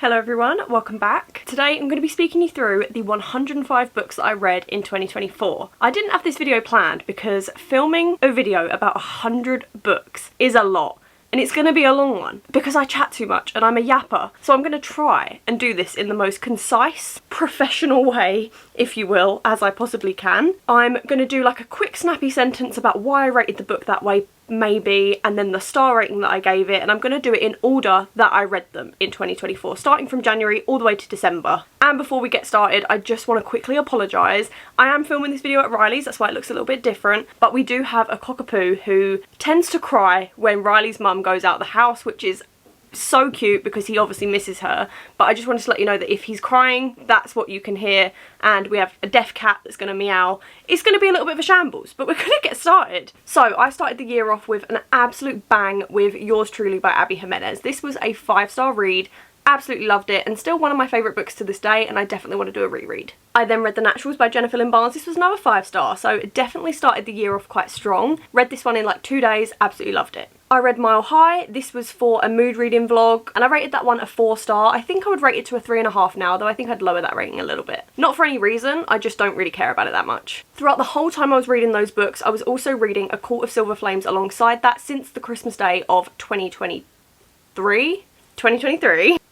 Hello everyone, welcome back. Today I'm going to be speaking you through the 105 books that I read in 2024. I didn't have this video planned because filming a video about 100 books is a lot. And it's going to be a long one because I chat too much and I'm a yapper. So I'm going to try and do this in the most concise, professional way, if you will, as I possibly can. I'm going to do like a quick snappy sentence about why I rated the book that way, maybe, and then the star rating that I gave it, and I'm going to do it in order that I read them in 2024, starting from January all the way to December. And before we get started, I just want to quickly apologise. I am filming this video at Riley's, that's why it looks a little bit different, but we do have a cockapoo who tends to cry when Riley's mum goes out the house, which is so cute because he obviously misses her. But I just wanted to let you know that if he's crying, that's what you can hear. And we have a deaf cat that's going to meow. It's going to be a little bit of a shambles, but we're going to get started. So I started the year off with an absolute bang with Yours Truly by Abby Jimenez. This was a 5-star read. Absolutely loved it, and still one of my favourite books to this day, and I definitely want to do a reread. I then read The Naturals by Jennifer Lynn Barnes. This was another 5-star, so it definitely started the year off quite strong. Read this one in like 2 days, absolutely loved it. I read Mile High. This was for a mood reading vlog, and I rated that one a 4-star. I think I would rate it to a 3.5 now, though I think I'd lower that rating a little bit. Not for any reason, I just don't really care about it that much. Throughout the whole time I was reading those books, I was also reading A Court of Silver Flames alongside that since the Christmas day of 2023,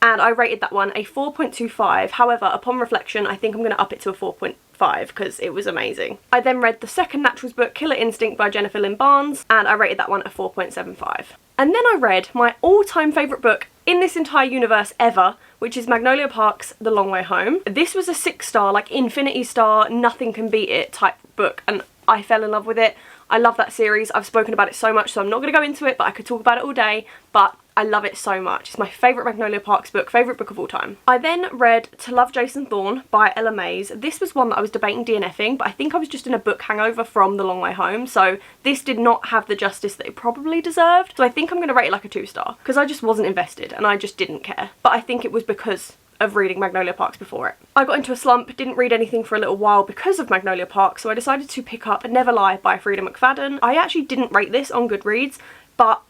and I rated that one a 4.25. However, upon reflection, I think I'm going to up it to a 4.5 because it was amazing. I then read the second Naturals book, Killer Instinct by Jennifer Lynn Barnes, and I rated that one a 4.75. And then I read my all-time favourite book in this entire universe ever, which is Magnolia Park's The Long Way Home. This was a 6-star, like infinity star, nothing can beat it type book, and I fell in love with it. I love that series. I've spoken about it so much, so I'm not going to go into it, but I could talk about it all day, but I love it so much. It's my favourite Magnolia Parks book, favourite book of all time. I then read To Love Jason Thorne by Ella Mays. This was one that I was debating DNFing, but I think I was just in a book hangover from The Long Way Home, so this did not have the justice that it probably deserved. So I think I'm going to rate it like a 2-star, because I just wasn't invested and I just didn't care. But I think it was because of reading Magnolia Parks before it. I got into a slump, didn't read anything for a little while because of Magnolia Park, so I decided to pick up Never Lie by Frida McFadden. I actually didn't rate this on Goodreads, but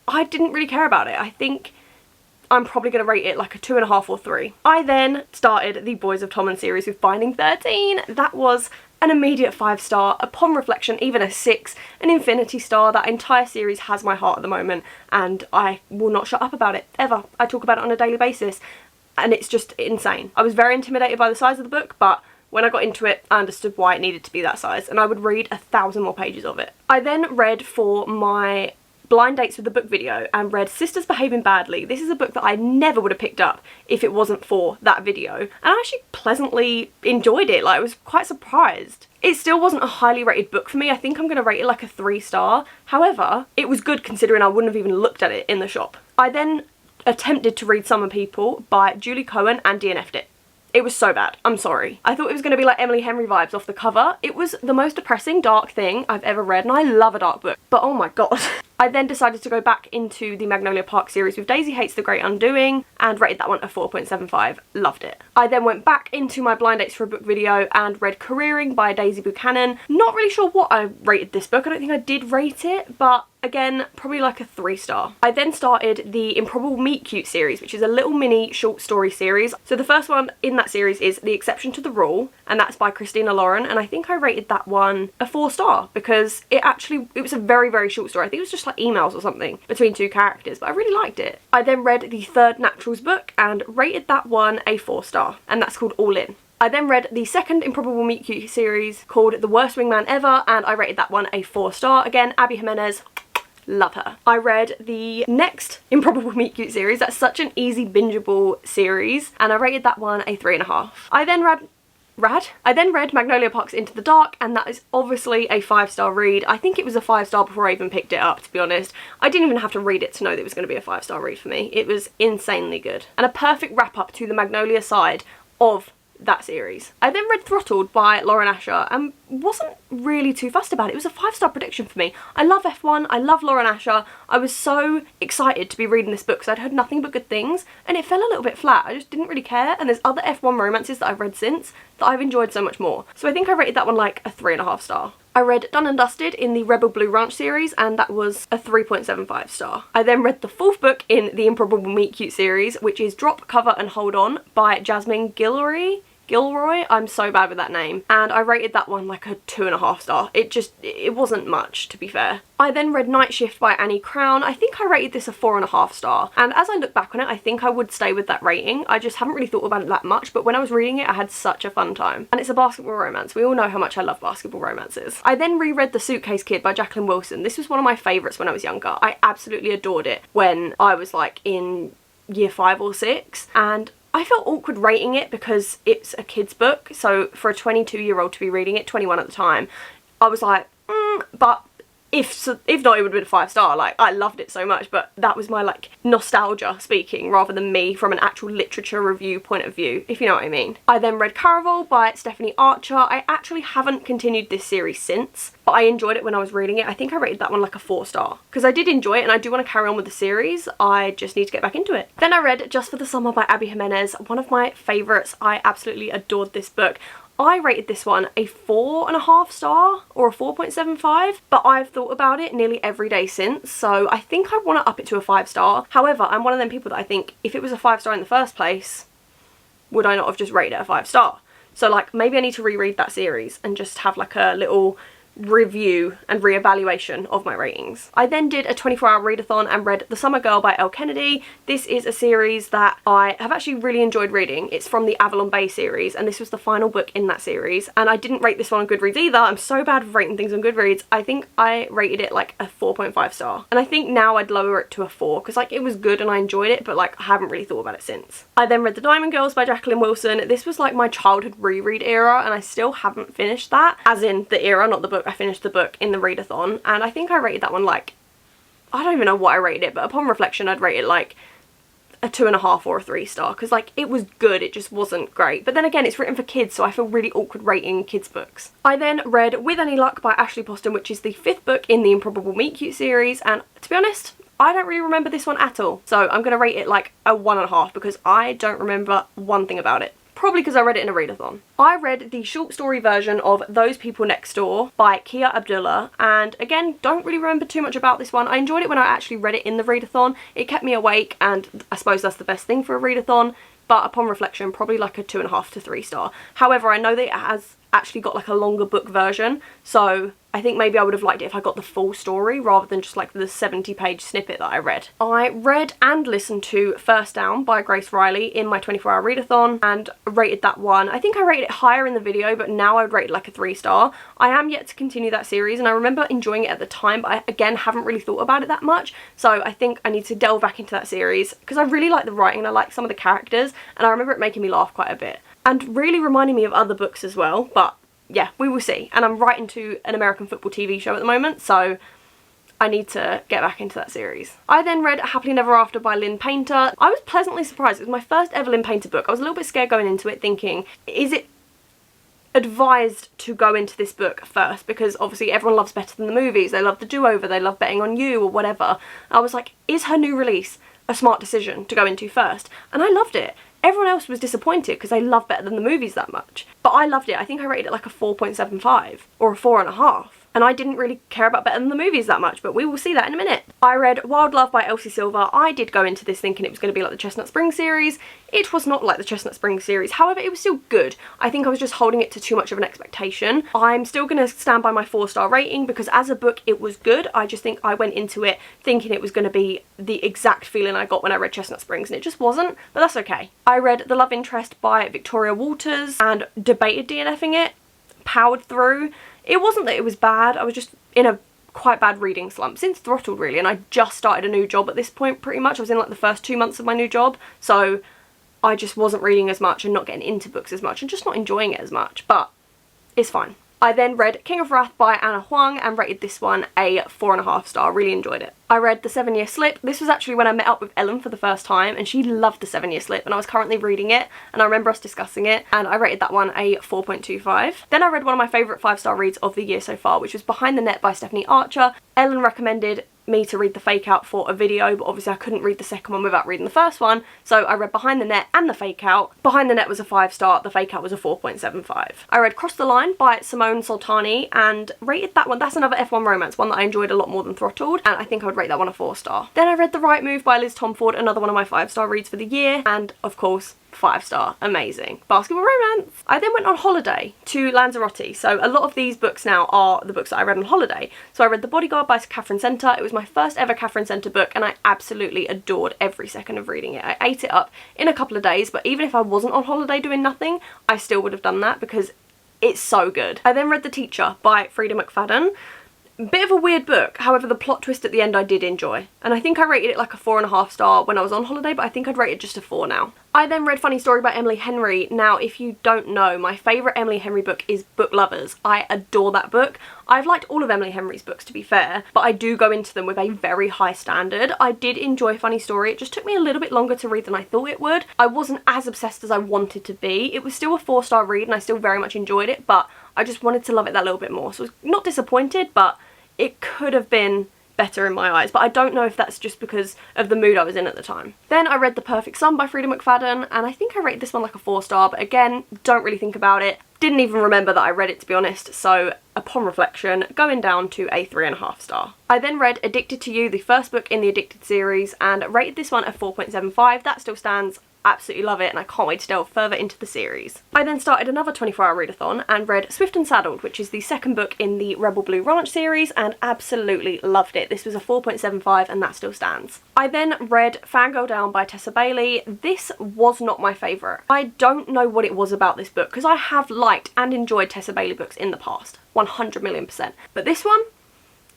I didn't really care about it. I think I'm probably going to rate it like a 2.5 or 3. I then started the Boys of Tommen series with Binding 13. That was an immediate 5-star, upon reflection even a 6, an infinity star. That entire series has my heart at the moment and I will not shut up about it, ever. I talk about it on a daily basis and it's just insane. I was very intimidated by the size of the book, but when I got into it, I understood why it needed to be that size, and I would read 1,000 more pages of it. I then read for my blind dates with the book video and read Sisters Behaving Badly. This is a book that I never would have picked up if it wasn't for that video, and I actually pleasantly enjoyed it. Like, I was quite surprised. It still wasn't a highly rated book for me. I think I'm going to rate it like a 3-star. However, it was good considering I wouldn't have even looked at it in the shop. I then attempted to read Summer People by Julie Cohen and DNF'd it. It was so bad. I'm sorry. I thought it was going to be like Emily Henry vibes off the cover. It was the most depressing, dark thing I've ever read, and I love a dark book, but oh my god. I then decided to go back into the Magnolia Park series with Daisy Hates the Great Undoing and rated that one a 4.75. Loved it. I then went back into my blind dates for a book video and read Careering by Daisy Buchanan. Not really sure what I rated this book. I don't think I did rate it, but again, probably like a 3-star. I then started the Improbable Meet Cute series, which is a little mini short story series. So the first one in that series is The Exception to the Rule, and that's by Christina Lauren, and I think I rated that one a 4-star because it was a very, very short story. I think it was just like emails or something between 2 characters, but I really liked it. I then read the third Naturals book and rated that one a 4-star, and that's called All In. I then read the second Improbable Meet Cute series called The Worst Wingman Ever, and I rated that one a 4-star. Again, Abby Jimenez, love her. I read the next Improbable Meet Cute series. That's such an easy bingeable series, and I rated that one a 3.5. I then read Magnolia Park's Into the Dark, and that is obviously a 5-star read. I think it was a 5-star before I even picked it up, to be honest. I didn't even have to read it to know that it was going to be a 5-star read for me. It was insanely good, and a perfect wrap up to the Magnolia side of that series. I then read Throttled by Lauren Asher and wasn't really too fussed about it. It was a 5-star prediction for me. I love F1, I love Lauren Asher. I was so excited to be reading this book because I'd heard nothing but good things, and it fell a little bit flat. I just didn't really care, and there's other F1 romances that I've read since that I've enjoyed so much more. So I think I rated that one like a 3.5 star. I read Done and Dusted in the Rebel Blue Ranch series, and that was a 3.75 star. I then read the 4th book in the Improbable Meet Cute series, which is Drop, Cover and Hold On by Jasmine Gilroy, I'm so bad with that name, and I rated that one like a 2.5 star. It wasn't much, to be fair. I then read Night Shift by Annie Crown. I think I rated this a 4.5 star, and as I look back on it, I think I would stay with that rating. I just haven't really thought about it that much, but when I was reading it, I had such a fun time. And it's a basketball romance. We all know how much I love basketball romances. I then reread The Suitcase Kid by Jacqueline Wilson. This was one of my favourites when I was younger. I absolutely adored it when I was like in year 5 or 6, and I felt awkward rating it because it's a kid's book, so for a 22-year-old to be reading it, 21 at the time, I was like, but if not, it would have been a 5 star. Like, I loved it so much, but that was my like nostalgia speaking rather than me from an actual literature review point of view, if you know what I mean. I then read Caraval by Stephanie Archer. I actually haven't continued this series since, but I enjoyed it when I was reading it. I think I rated that one like a 4 star because I did enjoy it and I do want to carry on with the series. I just need to get back into it. Then I read Just for the Summer by Abby Jimenez, one of my favourites. I absolutely adored this book. I rated this one a 4.5 star or a 4.75, but I've thought about it nearly every day since, so I think I want to up it to a 5 star. However, I'm one of them people that I think if it was a 5 star in the first place, would I not have just rated it a 5 star? So like maybe I need to reread that series and just have like a little review and re-evaluation of my ratings. I then did a 24-hour readathon and read The Summer Girl by Elle Kennedy. This is a series that I have actually really enjoyed reading. It's from the Avalon Bay series, and this was the final book in that series, and I didn't rate this one on Goodreads either. I'm so bad with rating things on Goodreads. I think I rated it like a 4.5 star, and I think now I'd lower it to a 4 because like it was good and I enjoyed it, but like I haven't really thought about it since. I then read The Diamond Girls by Jacqueline Wilson. This was like my childhood reread era, and I still haven't finished that, as in the era, not the book. I finished the book in the readathon, and I think I rated that one like, I don't even know what I rated it, but upon reflection I'd rate it like a 2.5 or a 3 star because like it was good, it just wasn't great. But then again, it's written for kids, so I feel really awkward rating kids books. I then read With Any Luck by Ashley Poston, which is the 5th book in the Improbable Meet Cute series, and to be honest, I don't really remember this one at all, so I'm gonna rate it like a 1.5 because I don't remember one thing about it. Probably because I read it in a readathon. I read the short story version of Those People Next Door by Kia Abdullah, and again, don't really remember too much about this one. I enjoyed it when I actually read it in the readathon. It kept me awake, and I suppose that's the best thing for a readathon, but upon reflection, probably like a 2.5 to 3 star. However, I know that it has actually got like a longer book version, so I think maybe I would have liked it if I got the full story rather than just like the 70-page snippet that I read. I read and listened to First Down by Grace Riley in my 24-hour readathon and rated that one. I think I rated it higher in the video, but now I would rate it like a 3 star. I am yet to continue that series, and I remember enjoying it at the time, but I again haven't really thought about it that much, so I think I need to delve back into that series because I really like the writing and I like some of the characters, and I remember it making me laugh quite a bit and really reminding me of other books as well, but yeah, we will see. And I'm writing to an American football TV show at the moment, so I need to get back into that series. I then read Happily Never After by Lynn Painter. I was pleasantly surprised. It was my first ever Lynn Painter book. I was a little bit scared going into it, thinking, is it advised to go into this book first? Because obviously everyone loves Better Than the Movies. They love The Do-Over, they love Betting on You or whatever. I was like, is her new release a smart decision to go into first? And I loved it. Everyone else was disappointed because they love Better Than the Movies that much. But I loved it. I think I rated it like a 4.75 or a 4.5. And I didn't really care about Better Than the Movies that much, but we will see that in a minute. I read Wild Love by Elsie Silver. I did go into this thinking it was going to be like the Chestnut Springs series. It was not like the Chestnut Springs series. However, it was still good. I think I was just holding it to too much of an expectation. I'm still going to stand by my 4-star rating because as a book, it was good. I just think I went into it thinking it was going to be the exact feeling I got when I read Chestnut Springs, and it just wasn't, but that's okay. I read The Love Interest by Victoria Walters and debated DNFing it, powered through. It wasn't that it was bad, I was just in a quite bad reading slump since Throttled really, and I just started a new job at this point pretty much. I was in like the first 2 months of my new job, so I just wasn't reading as much and not getting into books as much and just not enjoying it as much, but it's fine. I then read King of Wrath by Anna Huang and rated this one a 4.5 star, really enjoyed it. I read The 7-Year Slip. This was actually when I met up with Ellen for the first time, and she loved The 7-Year Slip, and I was currently reading it, and I remember us discussing it, and I rated that one a 4.25. Then I read one of my favourite 5-star reads of the year so far, which was Behind the Net by Stephanie Archer. Ellen recommended me to read the fake out for a video, but obviously I couldn't read the second one without reading the first one, so I read Behind the Net and the fake out. Behind the Net was a 5-star, the fake out was a 4.75. I read Cross the Line by Simone Soltani and rated that one. That's another F1 romance, one that I enjoyed a lot more than Throttled, and I think I would rate that one a 4-star. Then I read The Right Move by Liz Tomford, another one of my 5-star reads for the year, and of course 5-star, amazing. Basketball romance. I then went on holiday to Lanzarote, so a lot of these books now are the books that I read on holiday. So I read The Bodyguard by Catherine Center. It was my first ever Catherine Center book and I absolutely adored every second of reading it. I ate it up in a couple of days, but even if I wasn't on holiday doing nothing, I still would have done that because it's so good. I then read The Teacher by Frida McFadden. Bit of a weird book, however the plot twist at the end I did enjoy, and I think I rated it like a 4.5 star when I was on holiday, but I think I'd rate it just a 4 now. I then read Funny Story by Emily Henry. Now if you don't know, my favourite Emily Henry book is Book Lovers. I adore that book. I've liked all of Emily Henry's books to be fair, but I do go into them with a very high standard. I did enjoy Funny Story, it just took me a little bit longer to read than I thought it would. I wasn't as obsessed as I wanted to be. It was still a 4-star read and I still very much enjoyed it, but I just wanted to love it that little bit more. So I was not disappointed, but it could have been better in my eyes, but I don't know if that's just because of the mood I was in at the time. Then I read The Perfect Son by Frida McFadden, and I think I rated this one like a 4-star, but again, don't really think about it. Didn't even remember that I read it, to be honest, so upon reflection, going down to a 3.5 star. I then read Addicted to You, the first book in the Addicted series, and rated this one a 4.75. That still stands. Absolutely love it and I can't wait to delve further into the series. I then started another 24-hour readathon and read Swift and Saddled, which is the second book in the Rebel Blue Ranch series, and absolutely loved it. This was a 4.75 and that still stands. I then read Fangirl Down by Tessa Bailey. This was not my favourite. I don't know what it was about this book because I have liked and enjoyed Tessa Bailey books in the past, 100,000,000%. But this one,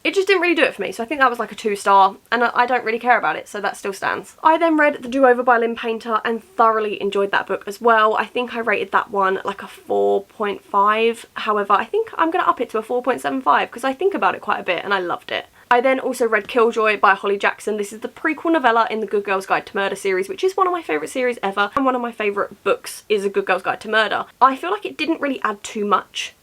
it just didn't really do it for me, so I think that was like a 2-star, and I don't really care about it, so that still stands. I then read The Do-Over by Lynn Painter and thoroughly enjoyed that book as well. I think I rated that one like a 4.5, however I think I'm going to up it to a 4.75 because I think about it quite a bit and I loved it. I then also read Killjoy by Holly Jackson. This is the prequel novella in the Good Girl's Guide to Murder series, which is one of my favourite series ever, and one of my favourite books is A Good Girl's Guide to Murder. I feel like it didn't really add too much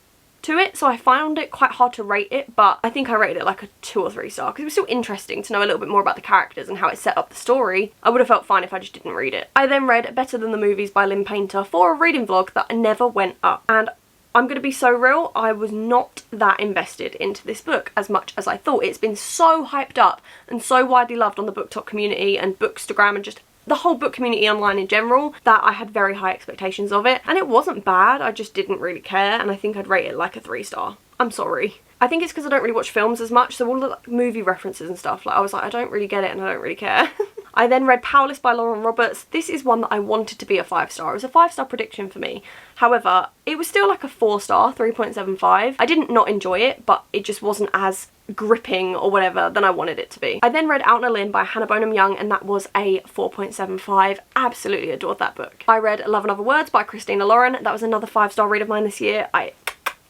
to it, so I found it quite hard to rate it, but I think I rated it like a 2 or 3 star because it was still interesting to know a little bit more about the characters and how it set up the story. I would have felt fine if I just didn't read it. I then read Better Than the Movies by Lynn Painter for a reading vlog that never went up, and I'm going to be so real, I was not that invested into this book as much as I thought. It's been so hyped up and so widely loved on the BookTok community and Bookstagram and just the whole book community online in general that I had very high expectations of it, and it wasn't bad, I just didn't really care, and I think I'd rate it like a 3-star. I'm sorry. I think it's because I don't really watch films as much, so all the like, movie references and stuff, like I was like, I don't really get it and I don't really care. I then read Powerless by Lauren Roberts. This is one that I wanted to be a 5-star. It was a 5-star prediction for me. However, it was still like a 4-star, 3.75. I didn't not enjoy it, but it just wasn't as gripping or whatever than I wanted it to be. I then read Out and Lynn by Hannah Bonham Young, and that was a 4.75. Absolutely adored that book. I read Love and Other Words by Christina Lauren. That was another 5-star read of mine this year. I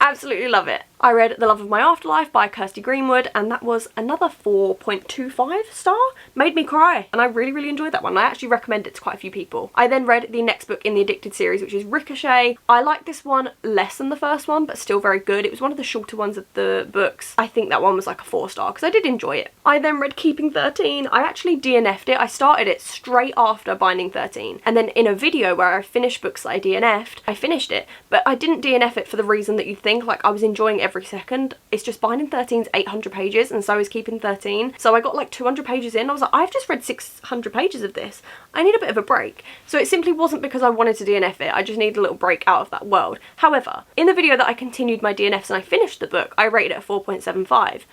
absolutely love it. I read The Love of My Afterlife by Kirsty Greenwood, and that was another 4.25 star. Made me cry, and I really enjoyed that one. I actually recommend it to quite a few people. I then read the next book in the Addicted series, which is Ricochet. I like this one less than the first one, but still very good. It was one of the shorter ones of the books. I think that one was like a 4-star because I did enjoy it. I then read Keeping 13. I actually DNF'd it. I started it straight after Binding 13, and then in a video where I finished books that I DNF'd, I finished it, but I didn't DNF it for the reason that you'd think. Like, I was enjoying every second. It's just Binding 13's 800 pages and so is Keeping 13. So I got like 200 pages in. I was like, I've just read 600 pages of this. I need a bit of a break. So it simply wasn't because I wanted to DNF it. I just needed a little break out of that world. However, in the video that I continued my DNFs and I finished the book, I rated it a 4.75.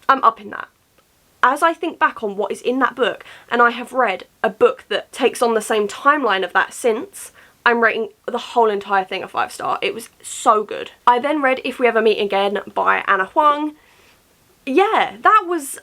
I'm upping that. As I think back on what is in that book, and I have read a book that takes on the same timeline of that since, I'm rating the whole entire thing a 5-star. It was so good. I then read If We Ever Meet Again by Anna Huang. Yeah, that was,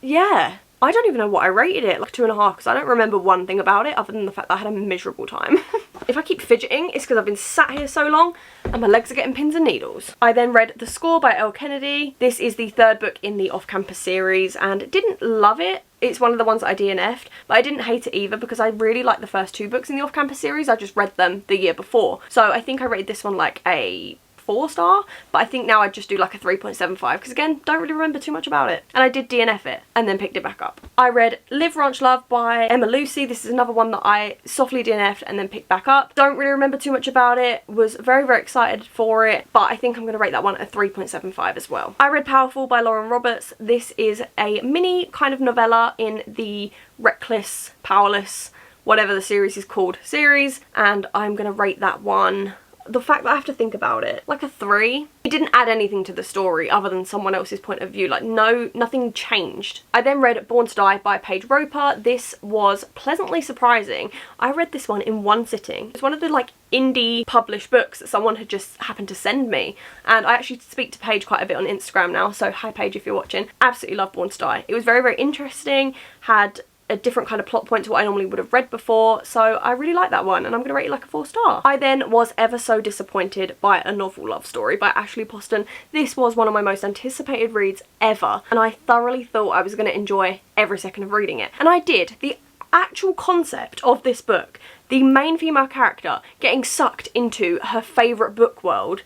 yeah. I don't even know what I rated it, like 2.5, because I don't remember one thing about it other than the fact that I had a miserable time. If I keep fidgeting, it's because I've been sat here so long and my legs are getting pins and needles. I then read The Score by Elle Kennedy. This is the 3rd book in the Off-Campus series and didn't love it. It's one of the ones that I DNF'd, but I didn't hate it either because I really liked the first 2 books in the Off-Campus series. I just read them the year before. So I think I rated this one like a 4-star, but I think now I'd just do like a 3.75 because again, don't really remember too much about it. And I did DNF it and then picked it back up. I read Live, Ranch, Love by Emma Lucy. This is another one that I softly DNF'd and then picked back up. Don't really remember too much about it. Was very, very excited for it, but I think I'm going to rate that one a 3.75 as well. I read Powerful by Lauren Roberts. This is a mini kind of novella in the Reckless, Powerless, whatever the series is called series, and I'm going to rate that one, the fact that I have to think about it, like a 3. It didn't add anything to the story other than someone else's point of view. Like, no, nothing changed. I then read Born to Die by Paige Roper. This was pleasantly surprising. I read this one in one sitting. It's one of the like indie published books that someone had just happened to send me, and I actually speak to Paige quite a bit on Instagram now, so hi Paige if you're watching. Absolutely love Born to Die. It was very, very interesting, had a different kind of plot point to what I normally would have read before, so I really like that one and I'm going to rate it like a 4-star. I then was ever so disappointed by A Novel Love Story by Ashley Poston. This was one of my most anticipated reads ever, and I thoroughly thought I was going to enjoy every second of reading it, and I did. The actual concept of this book, the main female character getting sucked into her favourite book world,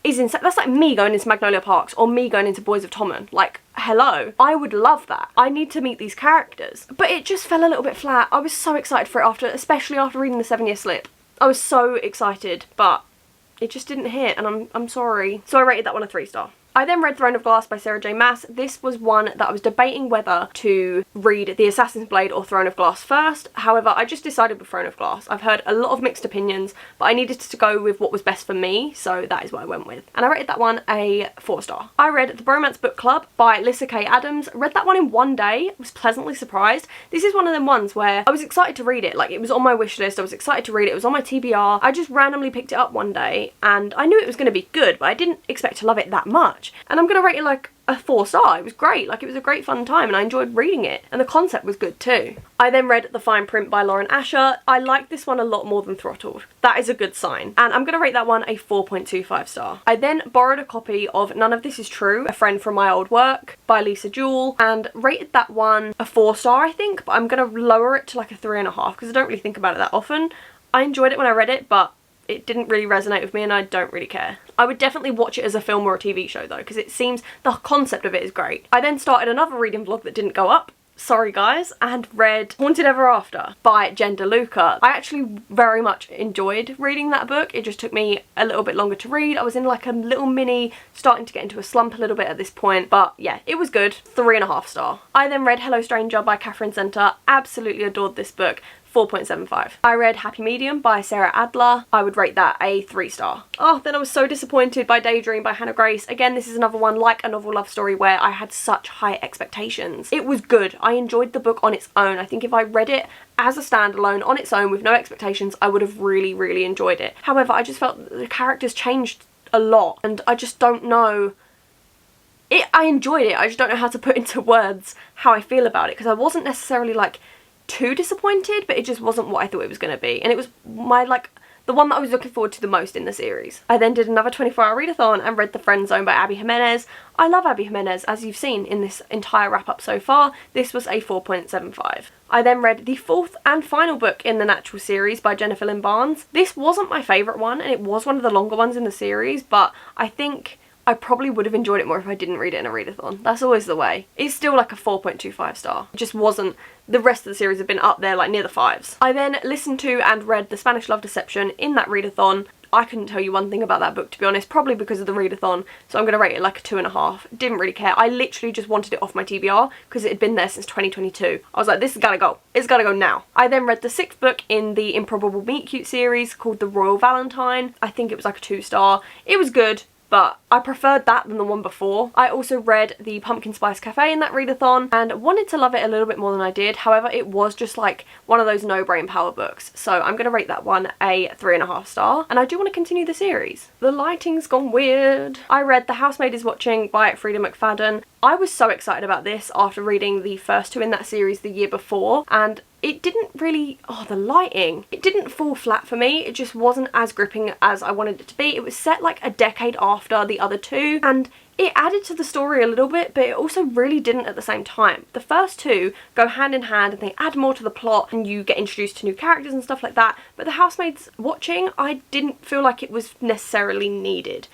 is insane. That's like me going into Magnolia Parks or me going into Boys of Tommen. Like, hello. I would love that. I need to meet these characters. But it just fell a little bit flat. I was so excited for it especially after reading The 7-Year Slip. I was so excited, but it just didn't hit, and I'm sorry. So I rated that one a 3-star. I then read Throne of Glass by Sarah J Maas. This was one that I was debating whether to read The Assassin's Blade or Throne of Glass first. However, I just decided with Throne of Glass. I've heard a lot of mixed opinions, but I needed to go with what was best for me, so that is what I went with. And I rated that one a 4-star. I read The Bromance Book Club by Lyssa Kay Adams. Read that one in one day. Was pleasantly surprised. This is one of them ones where I was excited to read it. Like, it was on my wish list. I was excited to read it. It was on my TBR. I just randomly picked it up one day, and I knew it was going to be good, but I didn't expect to love it that much. And I'm going to rate it like a 4-star. It was great. Like, it was a great fun time and I enjoyed reading it, and the concept was good too. I then read The Fine Print by Lauren Asher. I liked this one a lot more than Throttled. That is a good sign, and I'm going to rate that one a 4.25 star. I then borrowed a copy of None of This Is True, A Friend from My Old Work by Lisa Jewell, and rated that one a 4-star I think, but I'm going to lower it to like a 3.5 because I don't really think about it that often. I enjoyed it when I read it, but it didn't really resonate with me and I don't really care. I would definitely watch it as a film or a TV show though, because it seems the concept of it is great. I then started another reading vlog that didn't go up, sorry guys, and read Haunted Ever After by Jen DeLuca. I actually very much enjoyed reading that book. It just took me a little bit longer to read. I was in like a little mini, starting to get into a slump a little bit at this point, but yeah, it was good. 3.5 star. I then read Hello Stranger by Catherine Center. Absolutely adored this book. 4.75. I read Happy Medium by Sarah Adler. I would rate that a 3-star. Oh, then I was so disappointed by Daydream by Hannah Grace. Again, this is another one like A Novel Love Story where I had such high expectations. It was good. I enjoyed the book on its own. I think if I read it as a standalone on its own with no expectations, I would have really, really enjoyed it. However, I just felt the characters changed a lot and I just don't know. I enjoyed it. I just don't know how to put into words how I feel about it, because I wasn't necessarily like too disappointed, but it just wasn't what I thought it was going to be, and it was my the one that I was looking forward to the most in the series. I then did another 24-hour readathon and read The Friend Zone by Abby Jimenez. I love Abby Jimenez, as you've seen in this entire wrap-up so far. This was a 4.75. I then read the 4th and final book in the Natural series by Jennifer Lynn Barnes. This wasn't my favourite one, and it was one of the longer ones in the series, but I think I probably would have enjoyed it more if I didn't read it in a readathon. That's always the way. It's still like a 4.25 star. It just wasn't. The rest of the series have been up there like near the 5s. I then listened to and read The Spanish Love Deception in that readathon. I couldn't tell you one thing about that book, to be honest, probably because of the readathon, so I'm going to rate it like a 2.5. Didn't really care. I literally just wanted it off my TBR because it had been there since 2022. I was like, this has got to go. It's got to go now. I then read the 6th book in the Improbable Meet Cute series called The Royal Valentine. I think it was like a 2-star. It was good, but I preferred that than the one before. I also read the Pumpkin Spice Cafe in that readathon and wanted to love it a little bit more than I did. However, it was just like one of those no-brain power books, so I'm going to rate that one a 3.5 star, and I do want to continue the series. The lighting's gone weird. I read The Housemaid is Watching by Frida McFadden. I was so excited about this after reading the first 2 in that series the year before, and it didn't really, the lighting, it didn't fall flat for me. It just wasn't as gripping as I wanted it to be. It was set like a decade after the other 2, and it added to the story a little bit, but it also really didn't at the same time. The first 2 go hand in hand and they add more to the plot and you get introduced to new characters and stuff like that, but The Housemaid's Watching, I didn't feel like it was necessarily needed.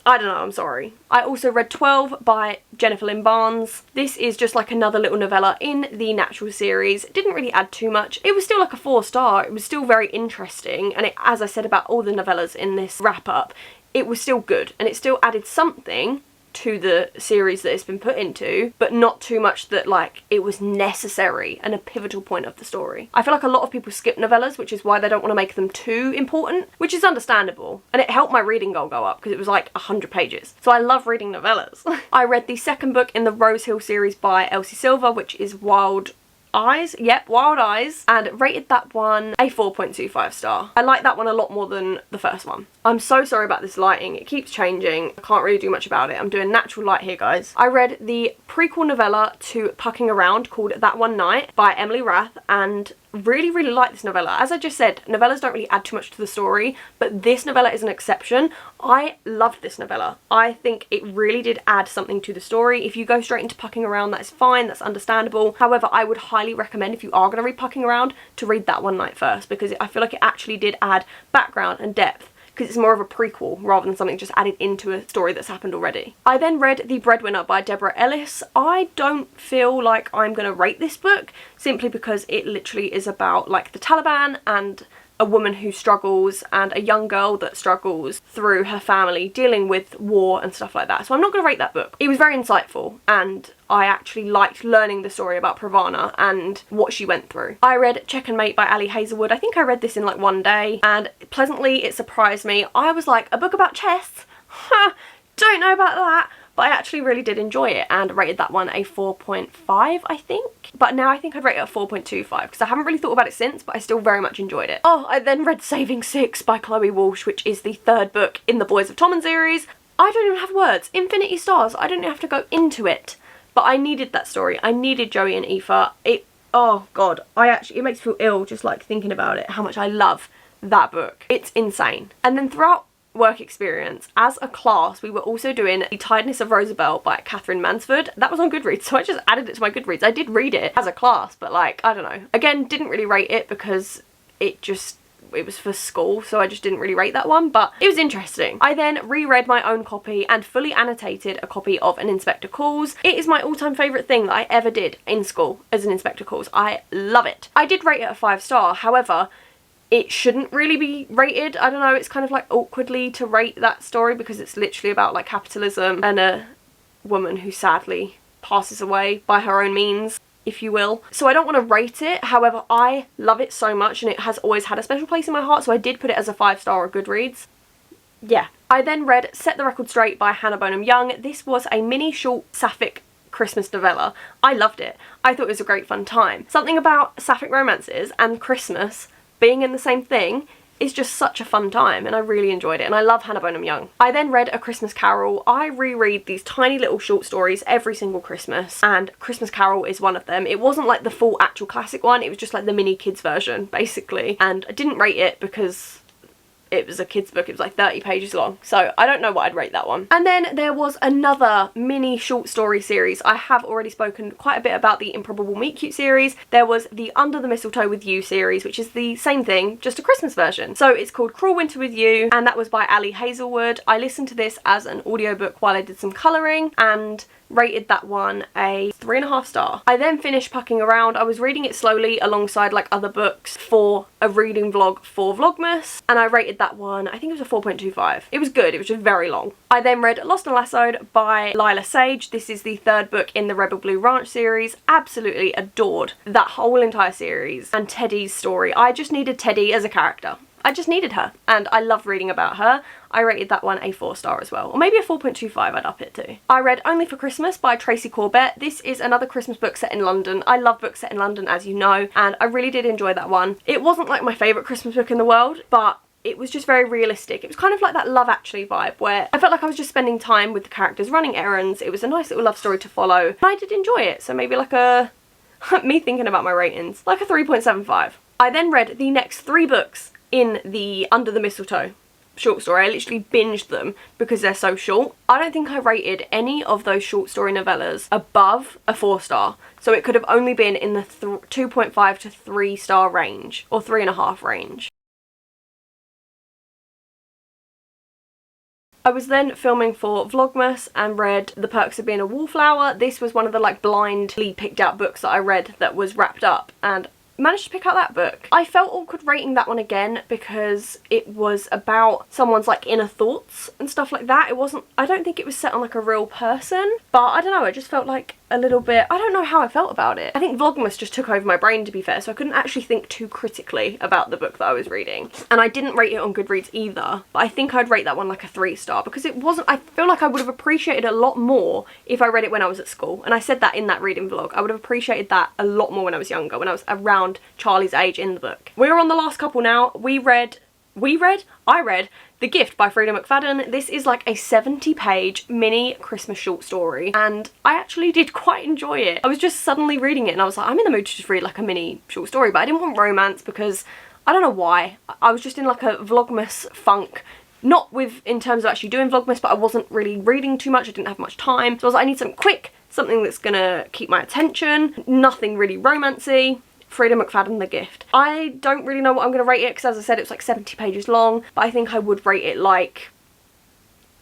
I don't know, I'm sorry. I also read 12 by Jennifer Lynn Barnes. This is just like another little novella in the Natural series. It didn't really add too much. It was still like a 4-star. It was still very interesting, and as I said about all the novellas in this wrap up, it was still good, and it still added something to the series that it's been put into, but not too much that like it was necessary and a pivotal point of the story. I feel like a lot of people skip novellas, which is why they don't want to make them too important, which is understandable, and it helped my reading goal go up because it was like 100 pages. So I love reading novellas. I read the second book in the Rose Hill series by Elsie Silver, which is Wild Eyes. Yep, Wild Eyes, and rated that one a 4.25 star. I like that one a lot more than the first one. I'm so sorry about this lighting, it keeps changing. I can't really do much about it. I'm doing natural light here, guys. I read the prequel novella to Pucking Around called That One Night by Emily Rath, and really like this novella. As I just said, novellas don't really add too much to the story, but this novella is an exception. I loved this novella. I think it really did add something to the story. If you go straight into Pucking Around, that is fine, that's understandable. However, I would highly recommend, if you are going to read Pucking Around, to read That One Night first, because I feel like it actually did add background and depth, because it's more of a prequel rather than something just added into a story that's happened already. I then read The Breadwinner by Deborah Ellis. I don't feel like I'm going to rate this book, simply because it literally is about like the Taliban and a woman who struggles and a young girl that struggles through her family dealing with war and stuff like that. So I'm not going to rate that book. It was very insightful, and I actually liked learning the story about Pravana and what she went through. I read Check and Mate by Ali Hazelwood. I think I read this in like one day, and pleasantly it surprised me. I was like, a book about chess? Ha! Don't know about that. But I actually really did enjoy it, and rated that one a 4.5, I think. But now I think I'd rate it a 4.25 because I haven't really thought about it since, but I still very much enjoyed it. Oh, I then read Saving Six by Chloe Walsh, which is the third book in the Boys of Tommen series. I don't even have words. Infinity Stars. I don't even have to go into it. But I needed that story. I needed Joey and Aoife. Oh god, it makes me feel ill just like thinking about it, how much I love that book. It's insane. And then throughout work experience, as a class, we were also doing The Tiredness of Rosabelle by Catherine Mansford. That was on Goodreads, so I just added it to my Goodreads. I did read it as a class, but like, I don't know. Again, didn't really rate it because it was for school, so I just didn't really rate that one, but it was interesting. I then reread my own copy and fully annotated a copy of An Inspector Calls. It is my all-time favourite thing that I ever did in school as An Inspector Calls. I love it. I did rate it a 5-star, however, it shouldn't really be rated. I don't know, it's kind of like awkwardly to rate that story because it's literally about like capitalism and a woman who sadly passes away by her own means, if you will. So I don't want to rate it, however I love it so much and it has always had a special place in my heart, so I did put it as a 5-star on Goodreads. Yeah. I then read Set the Record Straight by Hannah Bonham Young. This was a mini short sapphic Christmas novella. I loved it. I thought it was a great fun time. Something about sapphic romances and Christmas being in the same thing is just such a fun time, and I really enjoyed it, and I love Hannah Bonham Young. I then read A Christmas Carol. I reread these tiny little short stories every single Christmas, and Christmas Carol is one of them. It wasn't like the full actual classic one, it was just like the mini kids version basically, and I didn't rate it because it was a kids book. It was like 30 pages long, so I don't know what I'd rate that one. And then there was another mini short story series. I have already spoken quite a bit about the Improbable Meet Cute series. There was the Under the Mistletoe with You series, which is the same thing, just a Christmas version. So it's called Cruel Winter with You, and that was by Ali Hazelwood. I listened to this as an audiobook while I did some colouring, and rated that one a 3.5 star. I then finished Pucking Around. I was reading it slowly alongside like other books for a reading vlog for Vlogmas, and I rated that one, I think it was a 4.25. It was good, it was just very long. I then read Lost and Lassoed by Lila Sage. This is the third book in the Rebel Blue Ranch series. Absolutely adored that whole entire series and Teddy's story. I just needed Teddy as a character. I just needed her, and I love reading about her. I rated that one a 4-star as well, or maybe a 4.25, I'd up it to. I read Only for Christmas by Tracy Corbett. This is another Christmas book set in London. I love books set in London, as you know, and I really did enjoy that one. It wasn't like my favourite Christmas book in the world, but it was just very realistic. It was kind of like that Love Actually vibe, where I felt like I was just spending time with the characters running errands. It was a nice little love story to follow, and I did enjoy it, so maybe like a me thinking about my ratings, like a 3.75. I then read the next 3 books in the Under the Mistletoe short story. I literally binged them because they're so short. I don't think I rated any of those short story novellas above a 4-star, so it could have only been in the 2.5 to 3-star range, or 3.5 range. I was then filming for Vlogmas and read The Perks of Being a Wallflower. This was one of the like blindly picked out books that I read that was wrapped up, and managed to pick out that book. I felt awkward rating that one again because it was about someone's like inner thoughts and stuff like that. It wasn't, I don't think it was set on like a real person, but I don't know, it just felt like a little bit, I don't know how I felt about it. I think Vlogmas just took over my brain, to be fair, so I couldn't actually think too critically about the book that I was reading. And I didn't rate it on Goodreads either, but I think I'd rate that one like a 3-star because it wasn't, I feel like I would have appreciated a lot more if I read it when I was at school. And I said that in that reading vlog. I would have appreciated that a lot more when I was younger, when I was around Charlie's age in the book. We're on the last couple now. I read The Gift by Frida McFadden. This is like a 70-page mini Christmas short story, and I actually did quite enjoy it. I was just suddenly reading it and I was like, I'm in the mood to just read like a mini short story, but I didn't want romance because I don't know why. I was just in like a Vlogmas funk. Not with in terms of actually doing Vlogmas, but I wasn't really reading too much. I didn't have much time. So I was like, I need something quick, something that's gonna keep my attention, nothing really romancy. Frida McFadden, The Gift. I don't really know what I'm going to rate it because, as I said, it's like 70 pages long, but I think I would rate it like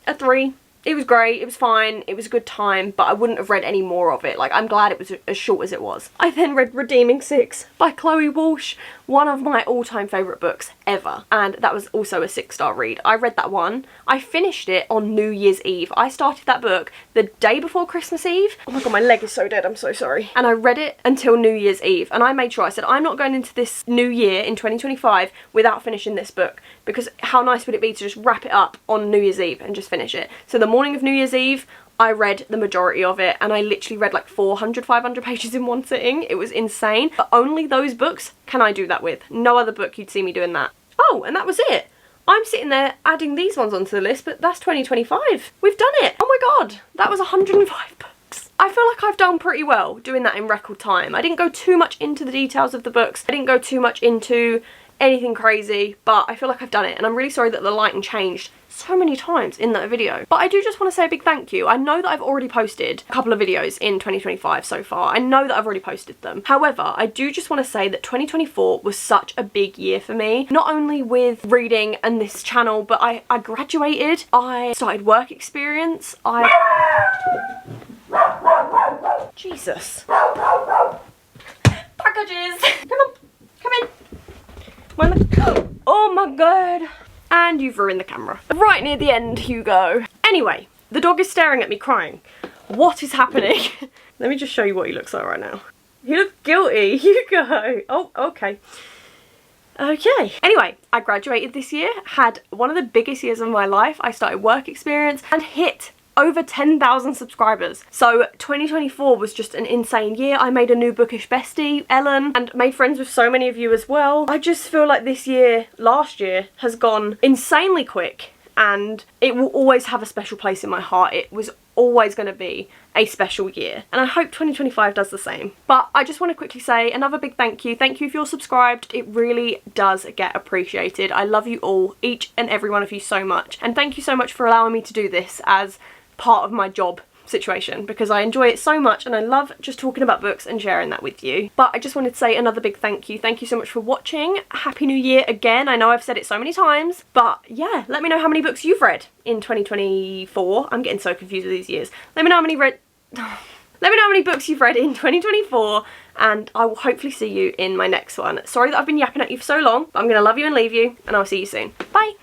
a 3. It was great, it was fine, it was a good time, but I wouldn't have read any more of it. Like, I'm glad it was as short as it was. I then read Redeeming 6 by Chloe Walsh, one of my all-time favourite books ever, and that was also a 6-star read. I read that one. I finished it on New Year's Eve. I started that book the day before Christmas Eve. Oh my god, my leg is so dead, I'm so sorry. And I read it until New Year's Eve, and I made sure, I said, I'm not going into this new year in 2025 without finishing this book, because how nice would it be to just wrap it up on New Year's Eve and just finish it. So the morning of New Year's Eve, I read the majority of it, and I literally read like 400, 500 pages in one sitting. It was insane, but only those books can I do that with. No other book you'd see me doing that. Oh, and that was it. I'm sitting there adding these ones onto the list, but that's 2025. We've done it. Oh my god, that was 105 books. I feel like I've done pretty well doing that in record time. I didn't go too much into the details of the books. I didn't go too much into anything crazy, but I feel like I've done it, and I'm really sorry that the lighting changed so many times in that video. But I do just want to say a big thank you. I know that I've already posted a couple of videos in 2025 so far. I know that I've already posted them. However, I do just want to say that 2024 was such a big year for me. Not only with reading and this channel, but I graduated, I started work experience, Jesus. Packages! Come on, come in. Oh my god. And you've ruined the camera. Right near the end, Hugo. Anyway, the dog is staring at me crying. What is happening? Let me just show you what he looks like right now. He looks guilty, Hugo. Oh, okay. Okay. Anyway, I graduated this year, had one of the biggest years of my life. I started work experience and hit over 10,000 subscribers. So 2024 was just an insane year. I made a new bookish bestie, Ellen, and made friends with so many of you as well. I just feel like this year, last year, has gone insanely quick, and it will always have a special place in my heart. It was always going to be a special year, and I hope 2025 does the same. But I just want to quickly say another big thank you. Thank you if you're subscribed. It really does get appreciated. I love you all, each and every one of you, so much, and thank you so much for allowing me to do this as part of my job situation, because I enjoy it so much and I love just talking about books and sharing that with you. But I just wanted to say another big thank you. Thank you so much for watching. Happy New Year again. I know I've said it so many times, but yeah, let me know how many books you've read in 2024. I'm getting so confused with these years. Let me know how many books you've read in 2024, and I will hopefully see you in my next one. Sorry that I've been yapping at you for so long, but I'm gonna love you and leave you, and I'll see you soon. Bye!